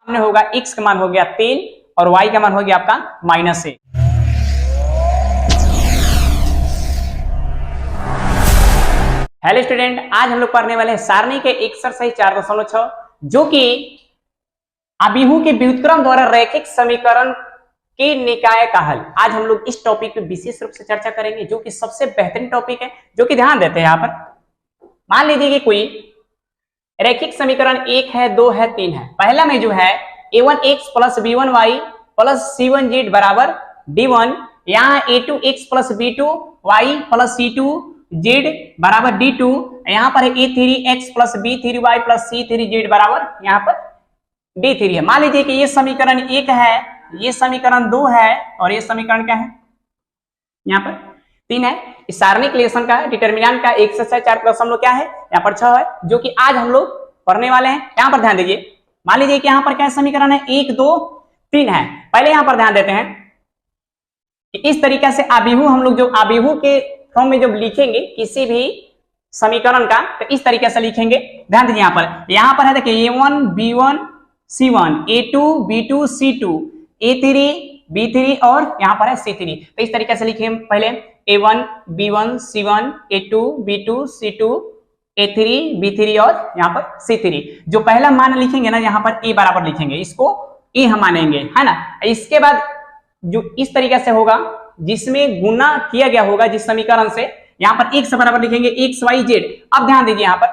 सामने होगा x का मान हो गया 3 और y का मान हो गया आपका -1। हेलो स्टूडेंट, आज हम लोग पढ़ने वाले हैं सारणी के एक्सरसाइज 4.6 जो कि अभिहू के व्युत्क्रम द्वारा रैखिक समीकरण के निकाय का हल। आज हम लोग इस टॉपिक पे विशेष रूप से चर्चा करेंगे जो कि सबसे बेहतरीन टॉपिक है, जो कि ध्यान देते हैं। यहाँ पर मान लीजिए कि कोई रैखिक समीकरण 1 है, 2 है, 3 है। पहला में जो है a1x plus b1y plus c1z बराबर d1, यहाँ a2x plus b2y plus c2z बराबर d2, यहाँ पर a3x plus b3y plus c3z बराबर यहाँ पर d3 है। मान लीजिए कि ये समीकरण 1 है, ये समीकरण 2 है और ये समीकरण क्या है, यहाँ पर 3 है। इस सारणिक रिलेशन का डिटरमिनेंट का एक्सरसाइज 4 क्या है, यहाँ पर 6 है, जो कि आज हम लोग पढ़ने वाले हैं। यहाँ पर ध्यान दीजिए, मान लीजिए कि यहाँ पर क्या समीकरण है, 1 2 3 है। पहले यहाँ पर ध्यान देते हैं कि इस तरीके से अभिहू हम लोग जो अभिहू के फॉर्म में जब लिखेंगे किसी भी समीकरण का, तो इस तरीके से लिखेंगे। ध्यान दीजिए यहाँ पर है देखिए a1 b1 c1, a2 b2 c2, a3 b3 और यहाँ पर है c3। तो इस तरीके से लिखेंगे पहले a1 b1 c1, a2 b2 c2, a3 b3 और यहाँ पर c3। जो पहला मान लिखेंगे ना, यहाँ पर a बराबर लिखेंगे, इसको a हम मानेंगे, है ना। इसके बाद जो इस तरीके से होगा जिसमें गुना किया गया होगा जिस समीकरण से, यहाँ पर x बराबर लिखेंगे x y z। अब ध्यान दीजिए यहाँ पर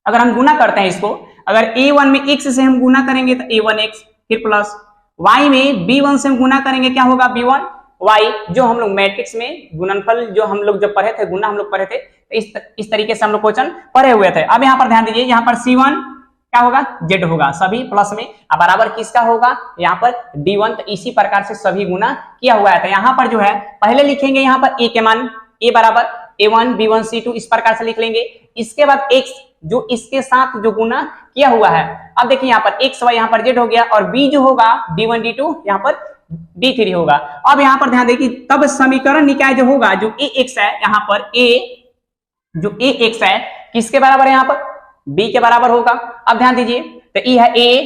अगर हम गुना करते हैं इसको, अगर a1 में x से हम गुना करेंगे तो a1x, फिर प्लस y में b1 से हम गुना करेंगे, क्या होगा b1y। जो हम लोग मैट्रिक्स में गुणनफल जो हम लोग जब पढ़े थे, गुना हम लोग पढ़े थे, तो इस तरीके से हम लोग क्वेश्चन पढ़े हुए थे। अब यहाँ पर ध्यान दीजिए, यहाँ पर c1 क्या होगा, z होगा, सभी प्लस में बराबर किसका होगा, यहाँ पर d1। तो इसी प्रकार से सभी गुना किया हुआ है। तो यहाँ पर जो है पहले लिखेंगे यहाँ पर a के मान, a बराबर a1 b1 c2 इस प्रकार से लिख लेंगे। इसके बाद x जो इसके साथ जो गुना किया हुआ है। अब देखिए यहाँ पर x y यहाँ पर z हो गया और b जो होगा d1 d2 यहाँ पर d3 होगा। अब यहाँ पर ध्यान देखिए, तब समीकरण निकाय जो होगा, जो ax है यहाँ पर a, जो ax है किसके बराबर है, यहाँ पर b के बराबर होगा। अब ध्यान दीजिए, तो e है a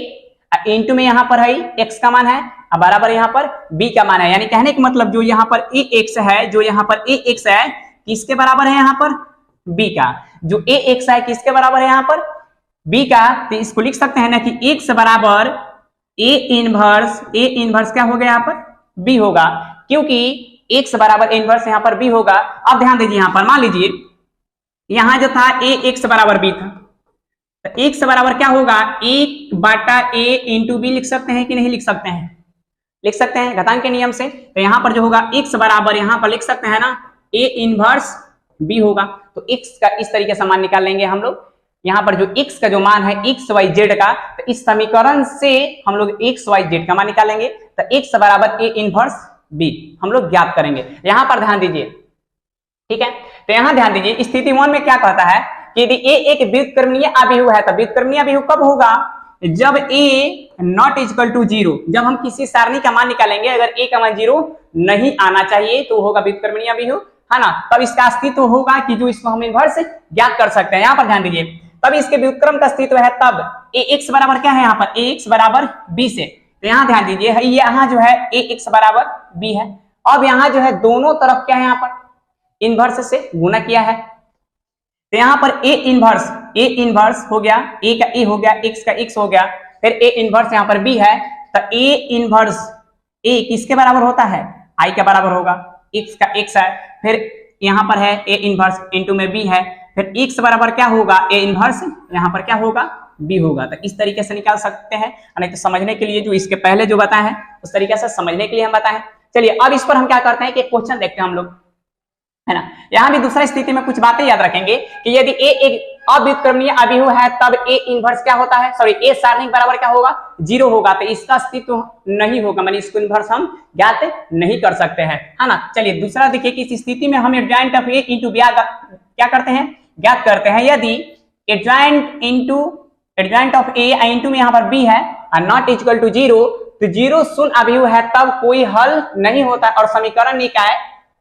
इंटू में यहाँ पर है x का मान है बराबर यहाँ पर b का मान है। यानी कहने का मतलब जो यहाँ पर ax है, जो यहाँ पर ax है किसके बराबर है, यहाँ पर b का। जो ax है किसके बराबर है, यहाँ पर b का। तो इसको लिख सकते हैं ना कि x बराबर a इनवर्स क्या हो गया, यहाँ पर b होगा, क्योंकि x बराबर इनवर्स यहाँ पर b होगा। अब ध्यान दीजिए, यहाँ पर मान लीजिए यहाँ जो था ax बराबर b था, तो x बराबर क्या होगा, 1/a इंटू b लिख सकते हैं कि नहीं लिख सकते हैं, लिख सकते हैं घातांक के नियम से। तो यहाँ पर जो होगा x बराबर यहाँ पर लिख सकते हैं ना a इनवर्स b होगा। तो x का इस तरीके से मान निकाल लेंगे हम लोग। यहाँ पर जो x का जो मान है x y z का, तो इस समीकरण से हम लोग x y z का मान निकालेंगे। तो x बराबर a इनवर्स b हम लोग ज्ञात करेंगे। यहाँ पर ध्यान दीजिए, ठीक है। तो यहाँ ध्यान दीजिए, स्थिति 1 में क्या कहता है कि यदि a एक व्युत्क्रमणीय अभिहू है, तो व्युत्क्रमणीय अभिहू कब होगा, जब a नॉट इक्वल टू 0। जब हम किसी सारणी का मान निकालेंगे, अगर a का मान 0 नहीं आना चाहिए तो होगा व्युत्क्रमणीय अभिहू, है ना। तब इसका अस्तित्व होगा कि जो इसको हम इनवर्स ज्ञात कर सकते हैं। यहाँ पर ध्यान दीजिए, तब इसके व्युत्क्रम का अस्तित्व है तब ax बराबर क्या है, यहाँ पर ax बराबर b से। तो यहाँ ध्यान दीजिए, यहाँ जो है ax बराबर b है। अब यहाँ जो है दोनों तरफ क्या है, यहाँ पर इनवर्स से गुना किया है। तो यहाँ पर a इनवर्स हो गया, a का a हो गया, x का x हो गया, फिर a इनवर्स यहाँ पर b है। तो a इनवर्स a किसके बराबर होता है, i के बराबर होगा, x का x है, फिर यहाँ पर है a इनवर्स इंटू में b है, फिर x बराबर क्या होगा, a इनवर्स यहाँ पर क्या होगा, b होगा। तो इस तरीके से निकाल सकते हैं। नहीं तो समझने के लिए जो इसके पहले जो बताए हैं उस तरीके से समझने के लिए हम बताएं। चलिए अब इस पर हम क्या करते हैं कि क्वेश्चन देखते हैं हम लोग, है ना। यहाँ भी दूसरा स्थिति में कुछ बातें याद रखेंगे कि यदि a एक अव्युत्क्रमणीय अभिहू है तब a इनवर्स क्या होता है, सॉरी a सारणी बराबर क्या होगा, 0 होगा। तो इसका अस्तित्व नहीं होगा, माने इसको इनवर्स हम ज्ञात नहीं कर सकते हैं, है ना। चलिए दूसरा देखिए कि इस स्थिति में हम adjoint of a into b क्या करते हैं, ज्ञात करते हैं। यदि एडजॉइंट ऑफ a इंटू में यहाँ पर b है और नॉट इक्वल टू 0, तो 0 शून्य अभिहू है तब कोई हल नहीं होता और समीकरण निकाय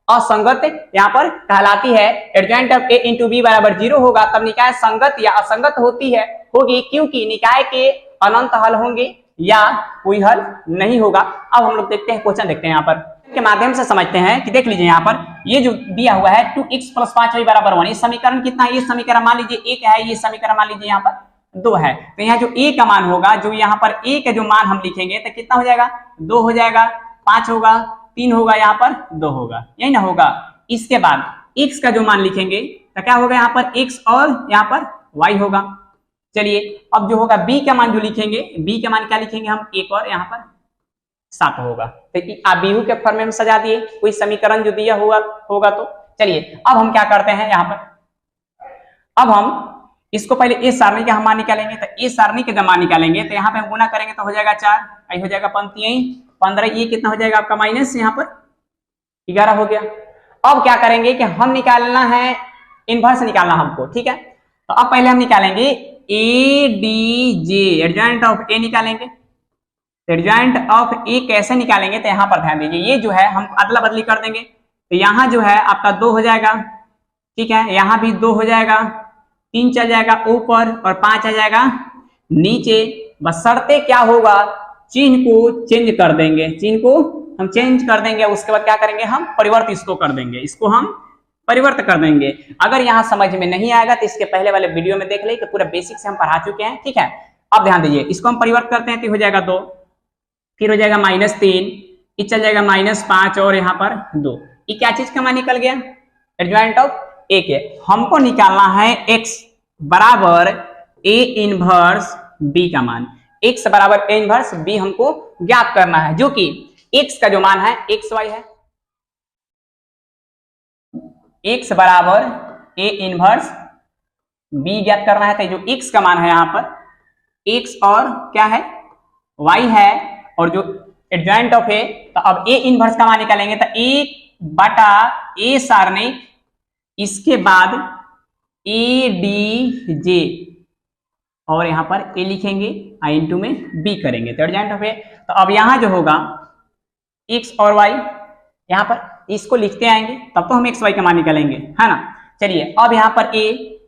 असंगत यहाँ पर कहलाती है। Adjoint of a into b बराबर 0 होगा, तब निकाय संगत या असंगत होगी, क्योंकि निकाय के अनंत हल होंगे या कोई हल नहीं होगा। अब हम लोग देखते हैं क्वेश्चन, देखते हैं यहाँ पर के माध्यम से समझते हैं कि देख लीजिए यहाँ पर ये जो दिया हुआ है 2x + 5y = 1, ये समीकरण कितना है, ये समीकरण मान लीजिए 1 है, ये समीकरण मान लीजिए यहाँ पर 2 है। तो यहाँ जो a का मान होगा, जो यहाँ पर a का जो मान हम लिखेंगे तो कितना हो जाएगा, 2 हो जाएगा, 5 होगा, 3 होगा, यहाँ पर 2 होगा, यही ना होगा। इसके बाद x का जो मान लिखेंगे तो क्या होगा, यहाँ पर x और यहाँ पर y होगा। चलिए अब जो होगा b का मान जो लिखेंगे, b का मान क्या लिखेंगे हम, 1 और यहाँ पर 7 होगा। तो आप बिहू के फॉर्म में सजा दिए कोई समीकरण जो दिया होगा तो चलिए अब हम क्या करते हैं यहाँ पर, अब हम इसको पहले ए सारणी का हम मान निकालेंगे। तो ए सारणी के जब मान निकालेंगे तो यहाँ पे हम गुना करेंगे तो हो जाएगा 4, आई हो जाएगा 15, ये कितना हो जाएगा आपका माइनस यहाँ पर 11 हो गया। अब क्या करेंगे कि हम निकालना है, इनवर्स निकालना हमको, ठीक है। तो अब पहले हम निकालेंगे A D J, adjoint of A निकालेंगे। एडजॉइंट ऑफ ए कैसे निकालेंगे तो यहाँ पर ध्यान दीजिए, ये जो है हम अदला बदली कर देंगे। तो यहाँ जो है आपका 2 हो जाएगा, ठीक है, यहाँ भी 2 हो जाएगा, 3 चल जाएगा ऊपर और 5 आ जाएगा नीचे। बस शर्ते क्या होगा, चिन्ह को चेंज कर देंगे, चिन्ह को हम चेंज कर देंगे। उसके बाद क्या करेंगे, हम परिवर्त इसको कर देंगे, इसको हम परिवर्त कर देंगे। अगर यहाँ समझ में नहीं आएगा तो इसके पहले वाले वीडियो में देख ले कि पूरा बेसिक से हम पढ़ा चुके हैं, ठीक है। अब ध्यान दीजिए, इसको हम परिवर्त करते हैं तो हो जाएगा 2, फिर हो जाएगा -3, ये चल जाएगा -5 और यहाँ पर 2। ये क्या चीज का मान निकल गया, एडजॉइंट ऑफ ए के। हमको निकालना है x बराबर a इनवर्स b का मान, x बराबर a इनवर्स b हमको ज्ञात करना है, जो कि x का जो मान है xy है। x बराबर a इनवर्स b ज्ञात करना है, तो जो x का मान है यहाँ पर x और क्या है y है, और जो एडजॉइंट ऑफ ए, तो अब a इनवर्स का मान निकालेंगे तो 1/a सारणी, इसके बाद ए डी जे और यहाँ पर a लिखेंगे, आई इंटू में b करेंगे, तो एडजॉइंट ऑफ ए। तो अब यहाँ जो होगा x और y, यहाँ पर इसको लिखते आएंगे तब तो हम x y का मान निकालेंगे, है ना। चलिए अब यहाँ पर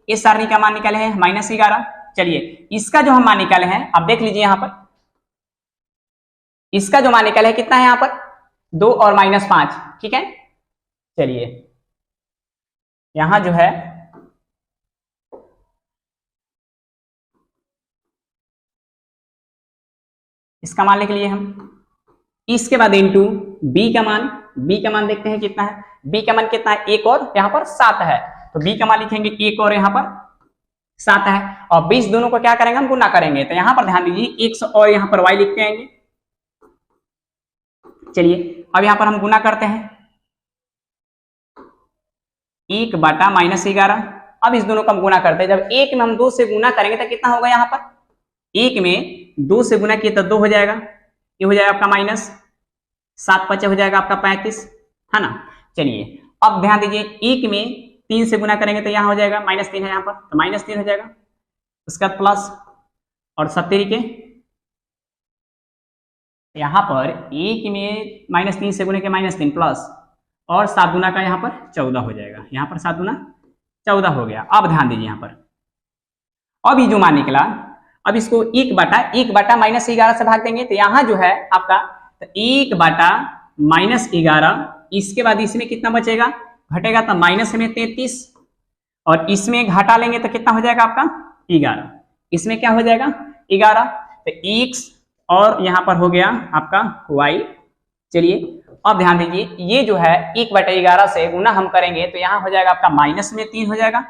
a सारणी का मान निकाले हैं -11। चलिए इसका जो हम मान निकाले हैं, अब देख लीजिए यहाँ पर इसका जो मान निकाले है कितना है, यहाँ पर 2 और -5, ठीक है। चलिए यहां जो है इसका मान लिख लिए हम, इसके बाद इनटू b का मान देखते हैं कितना है, b का मान कितना है 1 और यहाँ पर 7 है, तो b का मान लिखेंगे 1 और यहाँ पर 7 है, और 20 दोनों को क्या करेंगे हम गुना करेंगे। तो यहाँ पर ध्यान दीजिए x और यहाँ पर y लिखते आएंगे। चलिए अब यहाँ पर हम गुना करते हैं, 1/-11। अब इस दोनों का हम गुना करते हैं, जब 1 में हम 2 से गुना करेंगे तो कितना होगा, यहाँ पर 1 में 2 से गुना किए तो 2 हो जाएगा, ये हो जाएगा आपका -7 हो जाएगा आपका 35, है ना। चलिए अब ध्यान दीजिए, 1 में 3 से गुना करेंगे तो यहाँ हो जाएगा -3 है यहाँ पर, तो -3 हो जाएगा, उसका प्लस और 70 के यहाँ पर 1 में -3 से गुने के -3 प्लस और 7 गुना का यहाँ पर 14 हो जाएगा, यहाँ पर 7 गुना 14 हो गया। अब ध्यान दीजिए यहाँ पर, अब ये जो मान निकला, अब इसको 1/-11 से भाग देंगे तो यहाँ जो है आपका 1/-11, इसके बाद इसमें कितना बचेगा, घटेगा तो माइनस में 33, और इसमें घटा लेंगे तो कितना हो जाएगा आपका 11, इसमें क्या हो जाएगा 11, तो x और यहाँ पर हो गया आपका y। चलिए अब ध्यान दीजिए, ये जो है 1/11 से गुना हम करेंगे तो यहाँ हो जाएगा आपका -3 हो जाएगा,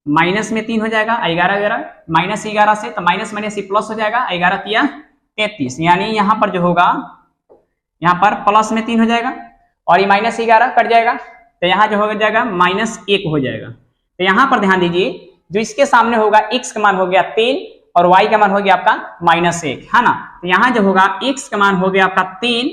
-3 हो जाएगा, 11 -11 से तो माइनस ही प्लस हो जाएगा, 11 33, यानी यहाँ पर जो होगा यहाँ पर +3 हो जाएगा और ये -11 कट जाएगा, तो यहाँ जो हो जाएगा -1 हो जाएगा। तो यहाँ पर ध्यान दीजिए, जो इसके सामने होगा x का मान हो गया 3 और y का मान हो गया आपका -1, है ना। तो यहाँ जो होगा x का मान हो गया आपका 3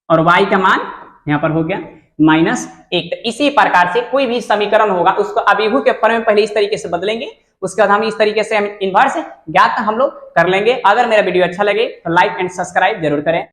और y का मान यहाँ पर हो गया -1। तो इसी प्रकार से कोई भी समीकरण होगा उसको अभिभू के फॉर्म में पहले इस तरीके से बदलेंगे, उसके बाद हम इस तरीके से हम इनवर्स ज्ञात हम लोग कर लेंगे। अगर मेरा वीडियो अच्छा लगे तो लाइक एंड सब्सक्राइब जरूर करें।